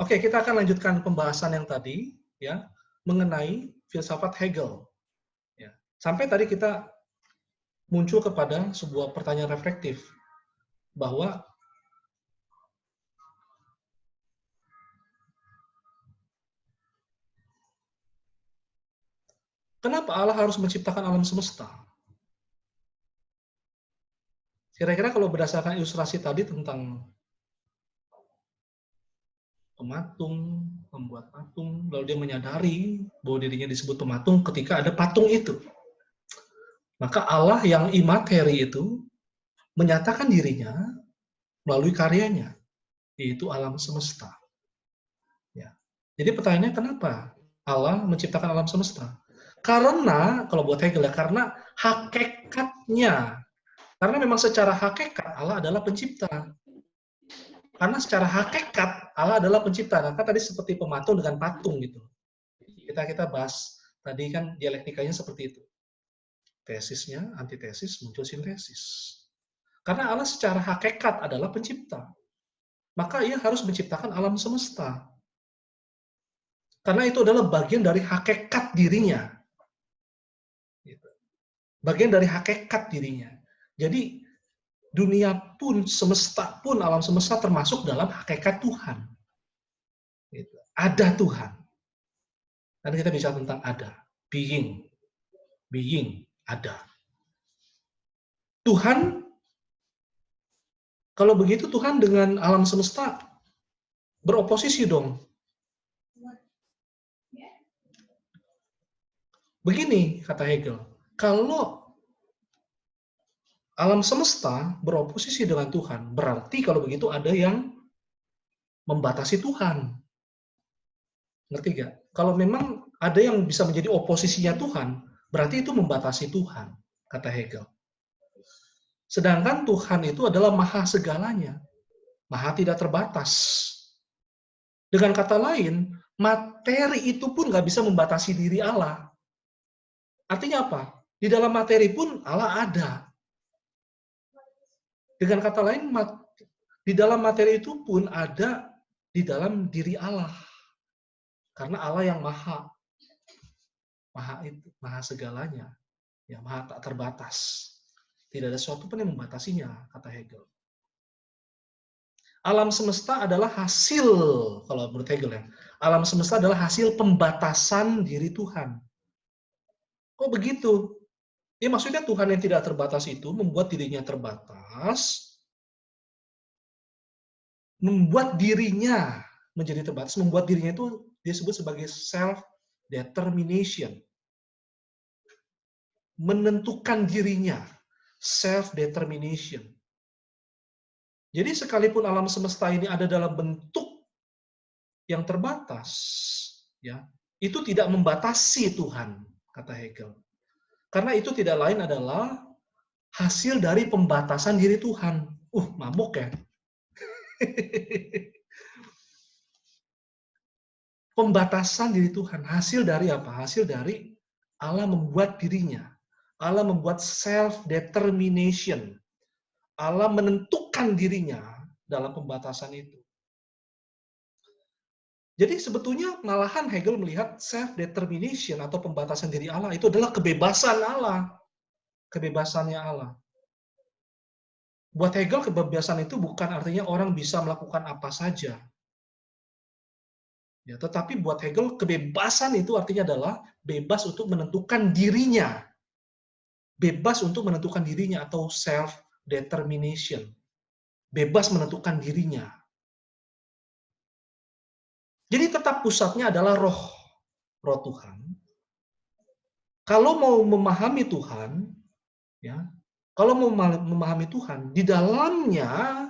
Oke, kita akan lanjutkan pembahasan yang tadi ya mengenai filsafat Hegel. Ya. Sampai tadi kita muncul kepada sebuah pertanyaan reflektif bahwa kenapa Allah harus menciptakan alam semesta? Kira-kira kalau berdasarkan ilustrasi tadi tentang pematung, membuat patung, lalu dia menyadari bahwa dirinya disebut pematung ketika ada patung itu. Maka Allah yang imateri itu menyatakan dirinya melalui karyanya, yaitu alam semesta. Ya. Jadi pertanyaannya kenapa Allah menciptakan alam semesta? Karena, kalau buat Hegel ya, karena hakikatnya. Karena memang secara hakikat Allah adalah pencipta. Karena secara hakikat Allah adalah pencipta. Nah, kan tadi seperti pematung dengan patung gitu. Kita bahas tadi kan dialektikanya seperti itu. Tesisnya, antitesis, muncul sintesis. Karena Allah secara hakikat adalah pencipta. Maka ia harus menciptakan alam semesta. Karena itu adalah bagian dari hakikat dirinya. Bagian dari hakikat dirinya. Jadi dunia pun, semesta pun, alam semesta termasuk dalam hakikat Tuhan. Ada Tuhan. Nanti kita bicara tentang ada. Being. Being. Ada. Tuhan, kalau begitu Tuhan dengan alam semesta beroposisi dong. Begini, kata Hegel. Kalau alam semesta beroposisi dengan Tuhan, berarti kalau begitu ada yang membatasi Tuhan. Ngerti gak? Kalau memang ada yang bisa menjadi oposisinya Tuhan, berarti itu membatasi Tuhan, kata Hegel. Sedangkan Tuhan itu adalah maha segalanya, maha tidak terbatas. Dengan kata lain, materi itu pun nggak bisa membatasi diri Allah. Artinya apa? Di dalam materi pun Allah ada. Dengan kata lain, di dalam materi itu pun ada di dalam diri Allah. Karena Allah yang maha itu, maha segalanya, ya maha tak terbatas. Tidak ada sesuatu pun yang membatasinya, kata Hegel. Alam semesta adalah hasil, kalau menurut Hegel ya, alam semesta adalah hasil pembatasan diri Tuhan. Kok begitu? Ya maksudnya Tuhan yang tidak terbatas itu membuat dirinya terbatas, membuat dirinya menjadi terbatas, membuat dirinya itu disebut sebagai self-determination. Menentukan dirinya, self-determination. Jadi sekalipun alam semesta ini ada dalam bentuk yang terbatas, ya, itu tidak membatasi Tuhan, kata Hegel. Karena itu tidak lain adalah hasil dari pembatasan diri Tuhan. Mabuk ya. Pembatasan diri Tuhan. Hasil dari apa? Hasil dari Allah membuat dirinya. Allah membuat self-determination. Allah menentukan dirinya dalam pembatasan itu. Jadi sebetulnya malahan Hegel melihat self-determination atau pembatasan diri Allah itu adalah kebebasan Allah. Kebebasannya Allah. Buat Hegel, kebebasan itu bukan artinya orang bisa melakukan apa saja. Ya, tetapi buat Hegel, kebebasan itu artinya adalah bebas untuk menentukan dirinya. Bebas untuk menentukan dirinya atau self-determination. Bebas menentukan dirinya. Jadi tetap pusatnya adalah roh Tuhan. Kalau mau memahami Tuhan, ya, kalau mau memahami Tuhan, di dalamnya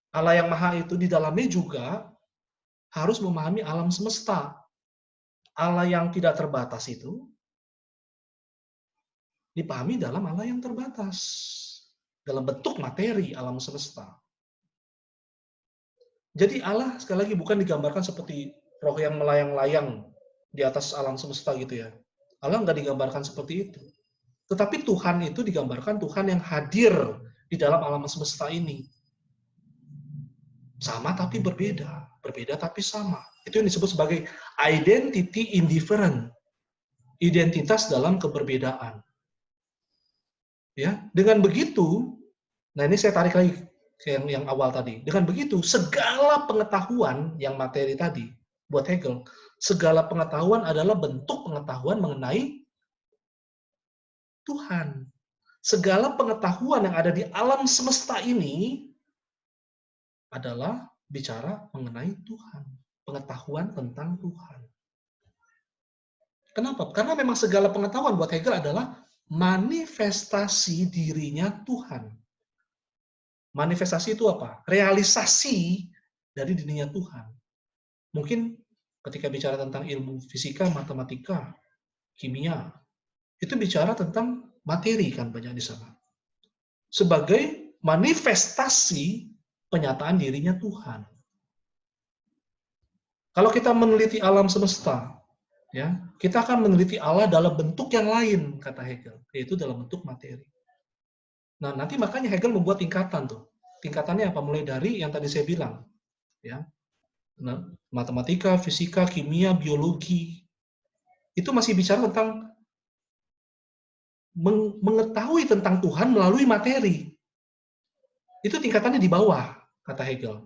Allah yang Maha itu di dalamnya juga harus memahami alam semesta. Allah yang tidak terbatas itu dipahami dalam Allah yang terbatas. Dalam bentuk materi alam semesta. Jadi Allah sekali lagi bukan digambarkan seperti roh yang melayang-layang di atas alam semesta gitu ya. Allah nggak digambarkan seperti itu. Tetapi Tuhan itu digambarkan Tuhan yang hadir di dalam alam semesta ini. Sama tapi berbeda, berbeda tapi sama. Itu yang disebut sebagai identity indifferent, identitas dalam keberbedaan. Ya, dengan begitu, nah ini saya tarik lagi ke yang awal tadi. Dengan begitu, segala pengetahuan yang materi tadi, buat Hegel, segala pengetahuan adalah bentuk pengetahuan mengenai Tuhan. Segala pengetahuan yang ada di alam semesta ini adalah bicara mengenai Tuhan. Pengetahuan tentang Tuhan. Kenapa? Karena memang segala pengetahuan buat Hegel adalah manifestasi dirinya Tuhan. Manifestasi itu apa? Realisasi dari dirinya Tuhan. Mungkin ketika bicara tentang ilmu fisika, matematika, kimia, itu bicara tentang materi kan banyak di sana. Sebagai manifestasi penyataan dirinya Tuhan. Kalau kita meneliti alam semesta, ya, kita akan meneliti Allah dalam bentuk yang lain, kata Hegel, yaitu dalam bentuk materi. Nah, nanti makanya Hegel membuat tingkatan tuh. Tingkatannya apa? Mulai dari yang tadi saya bilang, ya, matematika, fisika, kimia, biologi, itu masih bicara tentang mengetahui tentang Tuhan melalui materi. Itu tingkatannya di bawah, kata Hegel.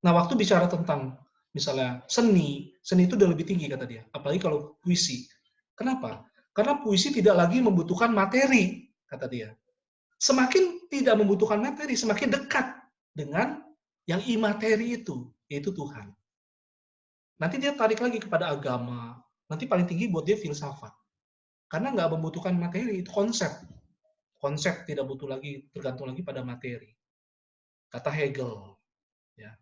Nah, waktu bicara tentang misalnya seni itu udah lebih tinggi, kata dia. Apalagi kalau puisi. Kenapa? Karena puisi tidak lagi membutuhkan materi, kata dia. Semakin tidak membutuhkan materi, semakin dekat dengan yang imateri itu, yaitu Tuhan. Nanti dia tarik lagi kepada agama. Nanti paling tinggi buat dia filsafat. Karena nggak membutuhkan materi, itu konsep. Konsep tidak butuh lagi, tergantung lagi pada materi. Kata Hegel. Ya.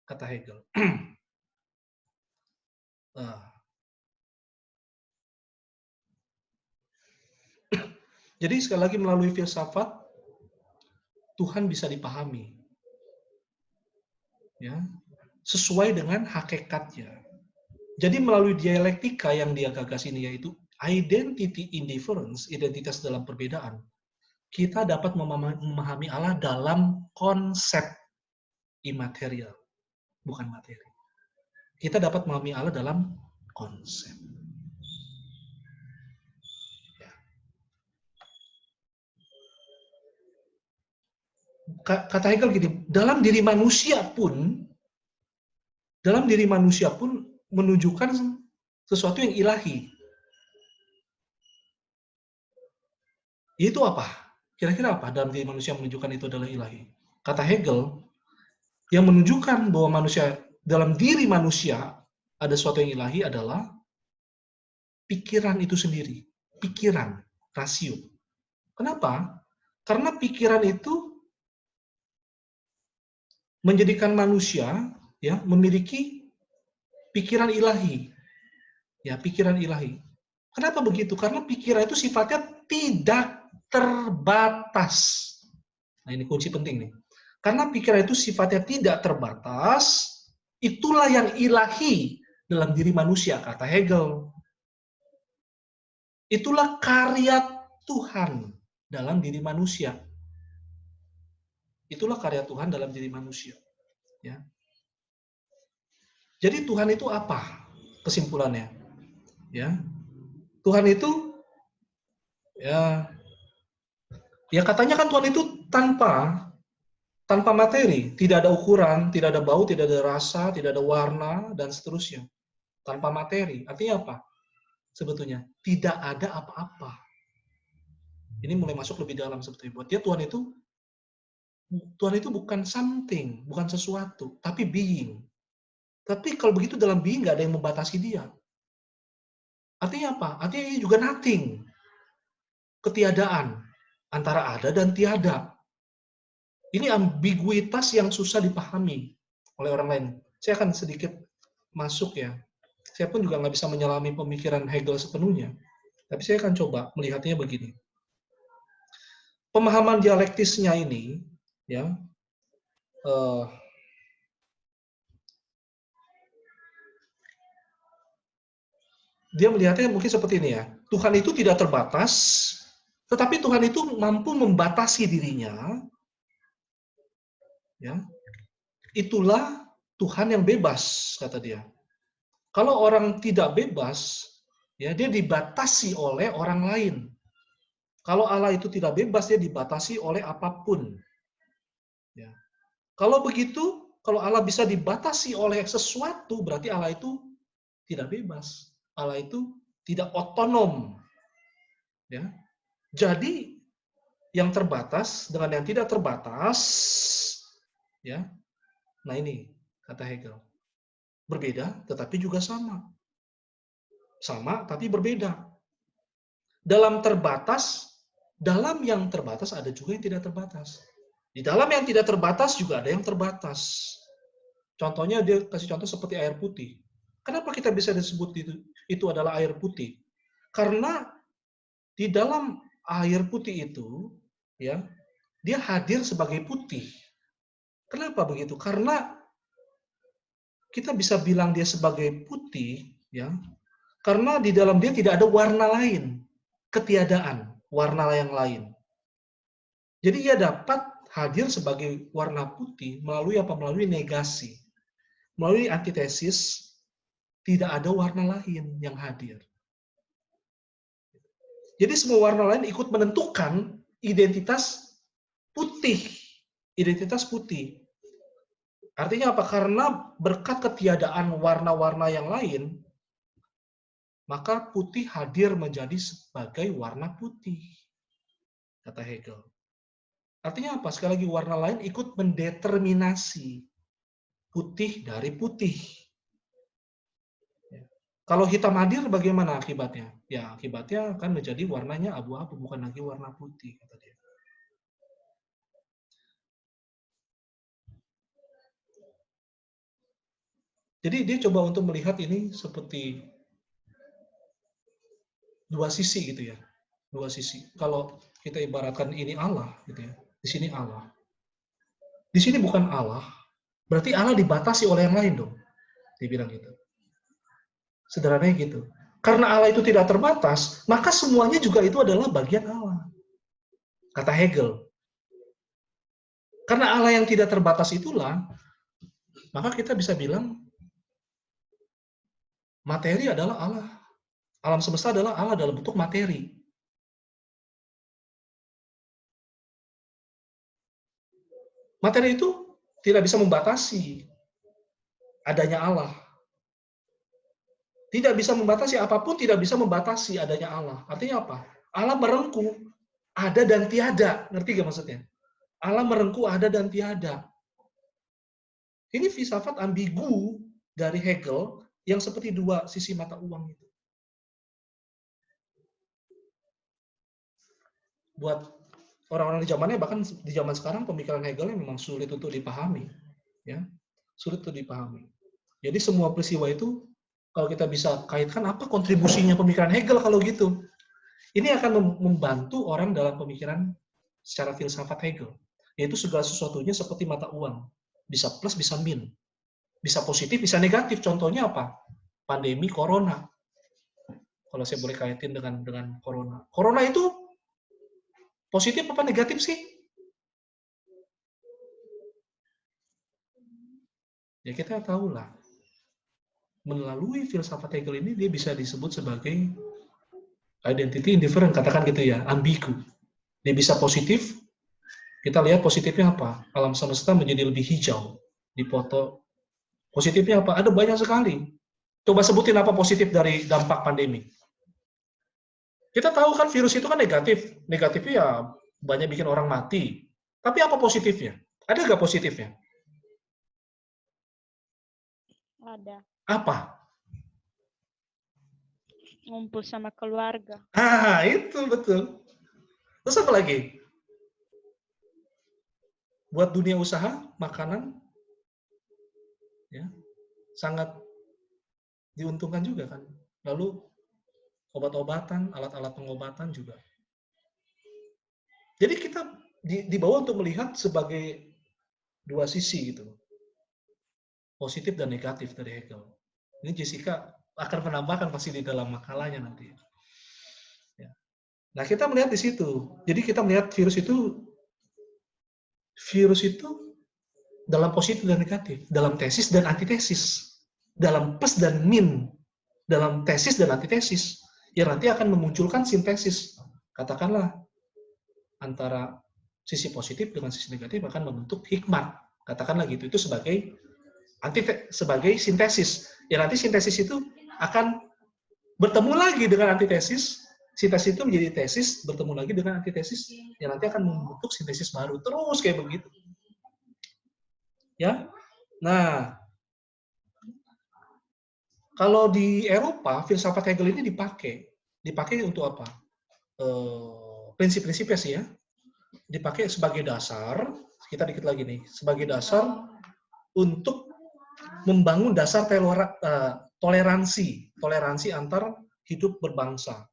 Kata Hegel. Jadi sekali lagi melalui filsafat, Tuhan bisa dipahami. Ya. Sesuai dengan hakikatnya. Jadi melalui dialektika yang dia gagas ini, yaitu identity indifference, identitas dalam perbedaan, kita dapat memahami Allah dalam konsep imaterial, bukan materi. Kita dapat memahami Allah dalam konsep. Ya. Kata Hegel gini, dalam diri manusia pun menunjukkan sesuatu yang ilahi. Itu apa? Kira-kira apa dalam diri manusia menunjukkan itu adalah ilahi? Kata Hegel, yang menunjukkan bahwa dalam diri manusia ada sesuatu yang ilahi adalah pikiran itu sendiri. Pikiran, rasio. Kenapa? Karena pikiran itu menjadikan manusia ya memiliki pikiran ilahi. Ya, pikiran ilahi. Kenapa begitu? Karena pikiran itu sifatnya tidak terbatas. Nah, ini kunci penting nih. Karena pikiran itu sifatnya tidak terbatas, itulah yang ilahi dalam diri manusia, kata Hegel. Itulah karya Tuhan dalam diri manusia. Itulah karya Tuhan dalam diri manusia. Ya. Jadi Tuhan itu apa? Kesimpulannya. Ya. Tuhan itu ya katanya kan Tuhan itu tanpa materi, tidak ada ukuran, tidak ada bau, tidak ada rasa, tidak ada warna, dan seterusnya. Tanpa materi. Artinya apa? Sebetulnya tidak ada apa-apa. Ini mulai masuk lebih dalam sebetulnya. Buat dia Tuhan itu bukan something, bukan sesuatu, tapi being. Tapi kalau begitu dalam being nggak ada yang membatasi dia. Artinya apa? Artinya ini juga nothing. Ketiadaan. Antara ada dan tiada. Ini ambiguitas yang susah dipahami oleh orang lain. Saya akan sedikit masuk ya. Saya pun juga nggak bisa menyelami pemikiran Hegel sepenuhnya. Tapi saya akan coba melihatnya begini. Pemahaman dialektisnya ini, ya, dia melihatnya mungkin seperti ini ya. Tuhan itu tidak terbatas, tetapi Tuhan itu mampu membatasi dirinya, ya, itulah Tuhan yang bebas, kata dia. Kalau orang tidak bebas, ya dia dibatasi oleh orang lain. Kalau Allah itu tidak bebas, dia dibatasi oleh apapun. Ya. Kalau begitu, kalau Allah bisa dibatasi oleh sesuatu, berarti Allah itu tidak bebas. Allah itu tidak otonom. Ya. Jadi yang terbatas dengan yang tidak terbatas, ya. Nah ini kata Hegel, berbeda tetapi juga sama. Sama tapi berbeda. Dalam yang terbatas ada juga yang tidak terbatas. Di dalam yang tidak terbatas juga ada yang terbatas. Contohnya dia kasih contoh seperti air putih. Kenapa kita bisa disebut itu adalah air putih? Karena di dalam air putih itu, ya, dia hadir sebagai putih. Kenapa begitu? Karena kita bisa bilang dia sebagai putih, ya, karena di dalam dia tidak ada warna lain, ketiadaan warna yang lain. Jadi ia dapat hadir sebagai warna putih melalui apa? Melalui negasi. Melalui antitesis, tidak ada warna lain yang hadir. Jadi semua warna lain ikut menentukan identitas putih. Identitas putih. Artinya apa? Karena berkat ketiadaan warna-warna yang lain, maka putih hadir menjadi sebagai warna putih. Kata Hegel. Artinya apa? Sekali lagi, warna lain ikut mendeterminasi putih dari putih. Kalau hitam hadir, bagaimana akibatnya? Ya, akibatnya akan menjadi warnanya abu-abu, bukan lagi warna putih, kata dia. Jadi dia coba untuk melihat ini seperti dua sisi gitu ya. Dua sisi. Kalau kita ibaratkan ini Allah gitu ya. Di sini Allah. Di sini bukan Allah. Berarti Allah dibatasi oleh yang lain dong. Dia bilang gitu. Sederhananya gitu. Karena Allah itu tidak terbatas, maka semuanya juga itu adalah bagian Allah. Kata Hegel. Karena Allah yang tidak terbatas itulah, maka kita bisa bilang materi adalah Allah. Alam semesta adalah Allah dalam bentuk materi. Materi itu tidak bisa membatasi adanya Allah. Tidak bisa membatasi apapun, tidak bisa membatasi adanya Allah. Artinya apa? Allah merengkuh ada dan tiada. Ngerti gak maksudnya? Allah merengkuh ada dan tiada. Ini filsafat ambigu dari Hegel yang seperti dua sisi mata uang itu. Buat orang-orang di zamannya, bahkan di zaman sekarang pemikiran Hegel memang sulit untuk dipahami. Ya, sulit untuk dipahami. Jadi semua peristiwa itu, kalau kita bisa kaitkan apa kontribusinya pemikiran Hegel kalau gitu. Ini akan membantu orang dalam pemikiran secara filsafat Hegel. Yaitu segala sesuatunya seperti mata uang. Bisa plus, bisa min. Bisa positif, bisa negatif. Contohnya apa? Pandemi corona. Kalau saya boleh kaitin dengan corona. Corona itu positif apa negatif sih? Ya kita tahulah. Melalui filsafat Hegel ini dia bisa disebut sebagai identity indifferent, katakan gitu ya, ambigu. Dia bisa positif, kita lihat positifnya apa? Alam semesta menjadi lebih hijau. Di foto positifnya apa? Ada banyak sekali. Coba sebutin apa positif dari dampak pandemi. Kita tahu kan virus itu kan negatif. Negatifnya ya banyak bikin orang mati. Tapi apa positifnya? Ada nggak positifnya? Ada. Apa? Ngumpul sama keluarga. Ah, itu betul. Terus apa lagi? Buat dunia usaha, makanan, ya, sangat diuntungkan juga kan. Lalu obat-obatan, alat-alat pengobatan juga. Jadi kita dibawa untuk melihat sebagai dua sisi gitu. Positif dan negatif dari Hegel. Ini Jessica akan menambahkan pasti di dalam makalahnya nanti. Ya. Nah, kita melihat di situ. Jadi kita melihat virus itu dalam positif dan negatif, dalam tesis dan antitesis, dalam plus dan min, dalam tesis dan antitesis, yang nanti akan memunculkan sintesis. Katakanlah antara sisi positif dengan sisi negatif akan membentuk hikmat. Katakanlah gitu, itu sebagai sintesis. Ya nanti sintesis itu akan bertemu lagi dengan antitesis, sintesis itu menjadi tesis, bertemu lagi dengan antitesis, yang nanti akan membentuk sintesis baru. Terus kayak begitu. Ya. Nah, kalau di Eropa, filsafat Hegel ini dipakai untuk apa? Prinsip-prinsipnya sih ya, dipakai sebagai dasar, kita dikit lagi nih, sebagai dasar untuk membangun dasar toleransi antar hidup berbangsa.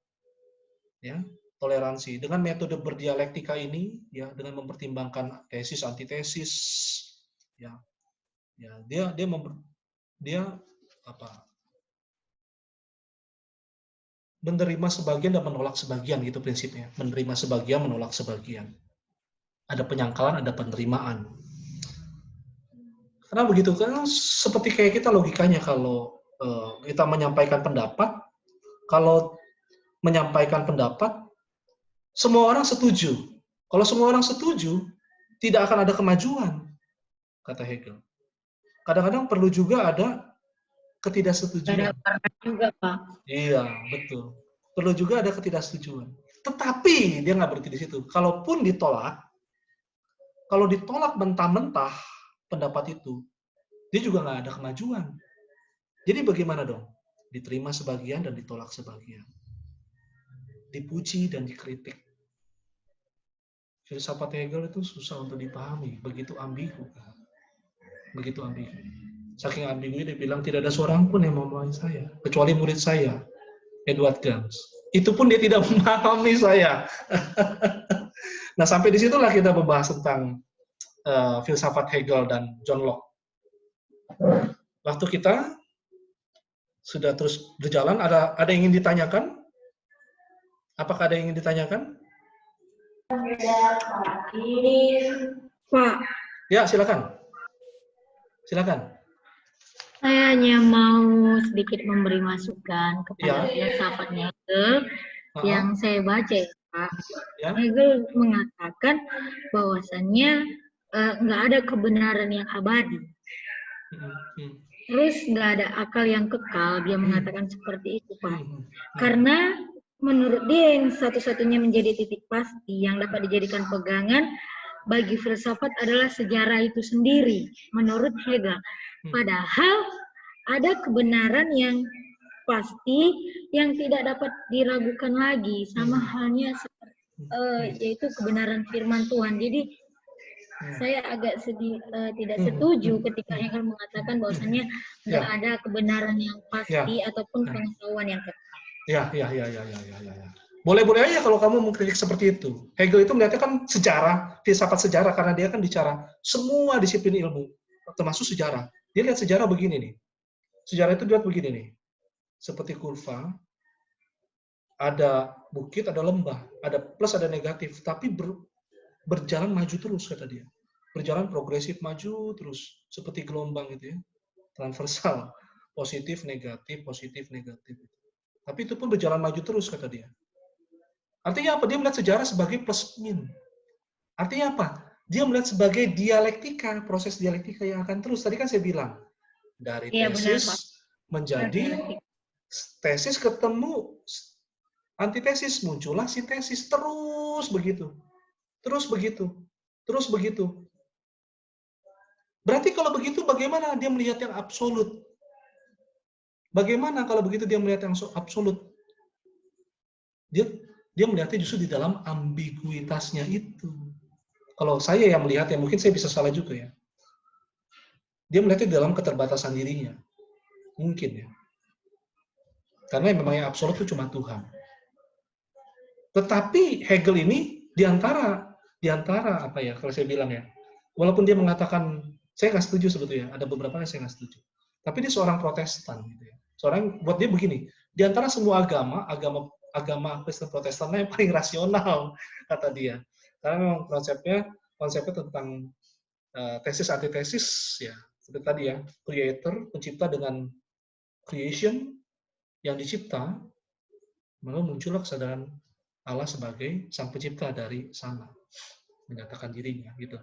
Ya, toleransi dengan metode berdialektika ini, ya, dengan mempertimbangkan tesis antitesis, ya, dia menerima sebagian dan menolak sebagian, gitu prinsipnya. Menerima sebagian, menolak sebagian. Ada penyangkalan, ada penerimaan. Karena begitu, karena seperti kayak kita logikanya kalau kita menyampaikan pendapat, kalau menyampaikan pendapat, semua orang setuju. Kalau semua orang setuju, tidak akan ada kemajuan, kata Hegel. Kadang-kadang perlu juga ada ketidaksetujuan. Ada juga, Pak. Iya, betul. Perlu juga ada ketidaksetujuan. Tetapi dia nggak berhenti di situ. Kalaupun ditolak, kalau ditolak mentah-mentah pendapat itu, dia juga nggak ada kemajuan. Jadi bagaimana dong? Diterima sebagian dan ditolak sebagian. Dipuji dan dikritik. Filsafat Hegel itu susah untuk dipahami, begitu ambigu. Begitu ambigu. Saking ambigu dia bilang tidak ada seorang pun yang memahami saya, kecuali murid saya, Edward Gans. Itu pun dia tidak memahami saya. Nah, sampai disitulah kita membahas tentang filsafat Hegel dan John Locke. Waktu kita sudah terus berjalan, ada yang ingin ditanyakan? Apakah ada yang ingin ditanyakan? Pak, Ya, silakan. Silakan. saya hanya mau sedikit memberi masukan kepada filsafat Hegel yang saya baca ya, Pak. Ya. Hegel mengatakan bahwasannya nggak ada kebenaran yang abadi. Terus nggak ada akal yang kekal, dia mengatakan seperti itu, Pak. Karena menurut dia yang satu-satunya menjadi titik pasti yang dapat dijadikan pegangan bagi filsafat adalah sejarah itu sendiri, menurut Hegel. Padahal ada kebenaran yang pasti yang tidak dapat diragukan lagi, sama halnya seperti yaitu kebenaran firman Tuhan. Jadi saya agak tidak setuju ketika Hegel mengatakan bahwasanya nggak ada kebenaran yang pasti ataupun pengetahuan yang tetap. Ya. Boleh-boleh aja kalau kamu mengkritik seperti itu. Hegel itu melihatnya kan sejarah, filsafat sejarah, karena dia kan bicara semua disiplin ilmu, termasuk sejarah. Dia lihat sejarah begini nih. Sejarah itu dilihat begini nih. Seperti kurva, ada bukit, ada lembah, ada plus, ada negatif, tapi berjalan maju terus, kata dia. Berjalan progresif maju terus, seperti gelombang itu ya. Transversal, positif, negatif, positif, negatif. Tapi itu pun berjalan maju terus, kata dia. Artinya apa? Dia melihat sejarah sebagai plus min. Artinya apa? Dia melihat sebagai dialektika, proses dialektika yang akan terus. Tadi kan saya bilang, dari tesis menjadi tesis ketemu antitesis, muncullah sintesis, terus begitu. Terus begitu. Terus begitu. Berarti kalau begitu bagaimana dia melihat yang absolut? Bagaimana kalau begitu dia melihat yang absolut? Dia melihatnya justru di dalam ambiguitasnya itu. Kalau saya yang melihat, ya mungkin saya bisa salah juga ya. Dia melihatnya di dalam keterbatasan dirinya. Mungkin ya. Karena yang memang yang absolut itu cuma Tuhan. Tetapi Hegel ini diantara apa ya, kalau saya bilang ya, walaupun dia mengatakan, saya nggak setuju sebetulnya, ada beberapa yang saya nggak setuju. Tapi dia seorang Protestan gitu ya. Buat dia begini, diantara semua agama Kristen Protestan yang paling rasional, kata dia. Karena memang konsepnya tentang tesis antitesis ya seperti tadi ya, creator, pencipta dengan creation yang dicipta, maka muncullah kesadaran Allah sebagai sang pencipta dari sana, menyatakan dirinya gitu.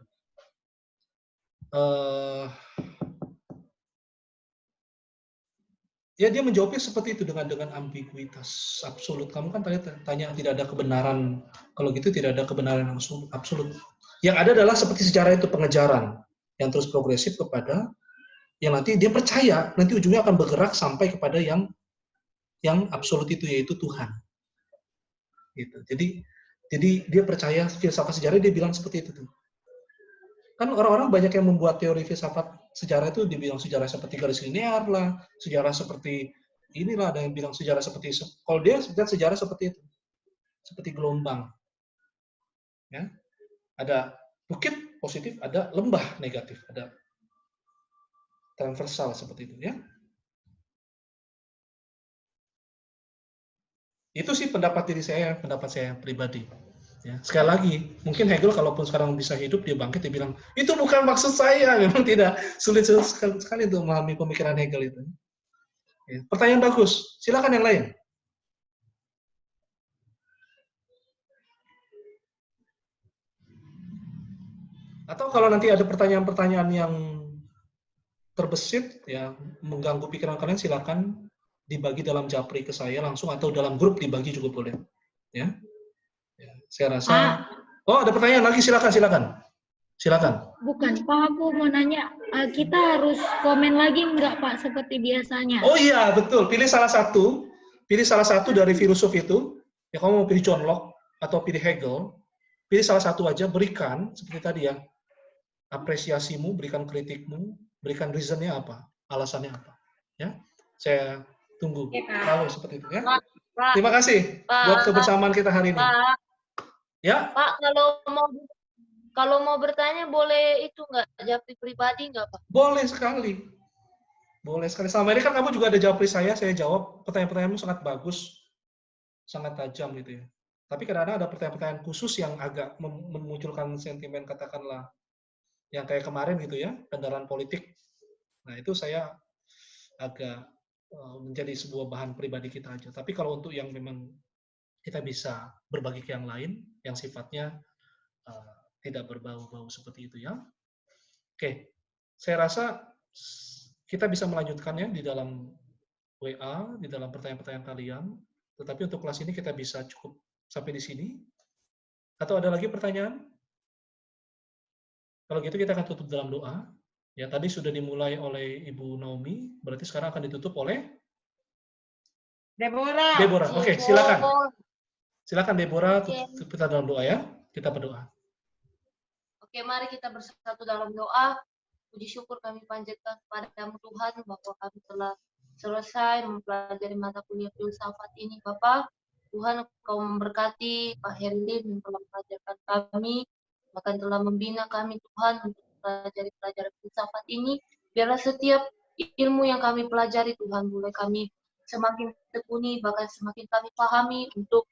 Ya dia menjawabnya seperti itu dengan ambiguitas absolut. Kamu kan tanya tidak ada kebenaran. Kalau gitu tidak ada kebenaran yang absolut. Yang ada adalah seperti sejarah itu pengejaran yang terus progresif kepada yang nanti dia percaya nanti ujungnya akan bergerak sampai kepada yang absolut itu yaitu Tuhan. Gitu. Jadi dia percaya filsafat sejarah dia bilang seperti itu tuh. Kan orang-orang banyak yang membuat teori filsafat sejarah itu dibilang sejarah seperti garis linear lah, sejarah seperti inilah, ada yang bilang sejarah seperti, kalau dia lihat sejarah seperti itu, seperti gelombang. Ya. Ada bukit positif, ada lembah negatif, ada transversal seperti itu ya. Itu sih pendapat saya pribadi. Ya, sekali lagi, mungkin Hegel kalaupun sekarang bisa hidup, dia bangkit, dia bilang, itu bukan maksud saya. Memang tidak, sulit sekali untuk memahami pemikiran Hegel itu. Ya, pertanyaan bagus, silakan yang lain. Atau kalau nanti ada pertanyaan-pertanyaan yang terbesit, ya mengganggu pikiran kalian, silakan dibagi dalam japri ke saya langsung, atau dalam grup dibagi juga boleh. Ya, saya rasa... Oh, ada pertanyaan lagi, silakan. Bukan, Pak, aku mau nanya, kita harus komen lagi enggak, Pak, seperti biasanya? Oh iya, betul. Pilih salah satu dari filosof itu. Ya, kamu mau pilih John Locke atau pilih Hegel, pilih salah satu aja, berikan seperti tadi ya, apresiasimu, berikan kritikmu, berikan reasonnya apa, alasannya apa. Ya, saya tunggu. Kalau seperti itu ya. Pak, Terima kasih buat kebersamaan kita hari ini. Pak, ya. Pak, kalau mau bertanya boleh itu nggak, japri pribadi nggak, Pak? Boleh sekali. Selama ini kan kamu juga ada japri saya jawab pertanyaan-pertanyaanmu sangat bagus, sangat tajam gitu ya. Tapi kadang-kadang ada pertanyaan-pertanyaan khusus yang agak memunculkan sentimen, katakanlah yang kayak kemarin gitu ya, kendaraan politik. Nah itu saya agak menjadi sebuah bahan pribadi kita aja. Tapi kalau untuk yang memang kita bisa berbagi ke yang lain, yang sifatnya tidak berbau-bau seperti itu ya. Oke, saya rasa kita bisa melanjutkannya di dalam WA, di dalam pertanyaan-pertanyaan kalian. Tetapi untuk kelas ini kita bisa cukup sampai di sini. Atau ada lagi pertanyaan? Kalau gitu kita akan tutup dalam doa. Ya, tadi sudah dimulai oleh Ibu Naomi, berarti sekarang akan ditutup oleh Deborah. Oke, silakan. Silakan Deborah, kita dalam doa ya. Kita berdoa. Oke, mari kita bersatu dalam doa. Puji syukur kami panjatkan kepadamu Tuhan bahwa kami telah selesai mempelajari mata kuliah filsafat ini, Bapak. Tuhan, Engkau memberkati Pak Herlin yang telah mengajarkan kami, bahkan telah membina kami, Tuhan, untuk mempelajari pelajaran filsafat ini. Biarlah setiap ilmu yang kami pelajari, Tuhan, boleh kami semakin tekuni, bahkan semakin kami pahami untuk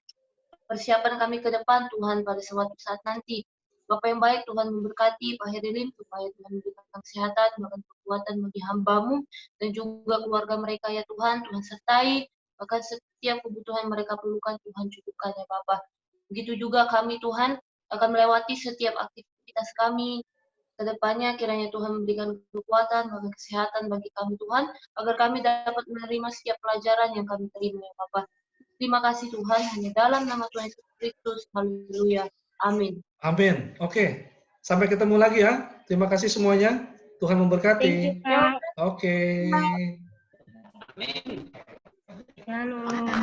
persiapan kami ke depan, Tuhan, pada suatu saat nanti. Bapak yang baik, Tuhan memberkati Pak Herlin, supaya Tuhan memberikan kesehatan, bahkan kekuatan bagi hamba-Mu, dan juga keluarga mereka ya Tuhan, Tuhan sertai, bahkan setiap kebutuhan mereka perlukan, Tuhan cukupkan ya Bapak. Begitu juga kami Tuhan, akan melewati setiap aktivitas kami, ke depannya kiranya Tuhan memberikan kekuatan, bahkan kesehatan bagi kami Tuhan, agar kami dapat menerima setiap pelajaran yang kami terima ya Bapak. Terima kasih Tuhan, hanya dalam nama Tuhan Yesus Kristus, haleluya, amin. Amin. Oke. Sampai ketemu lagi ya. Terima kasih semuanya. Tuhan memberkati. Thank you, Pak. Oke. Shalom.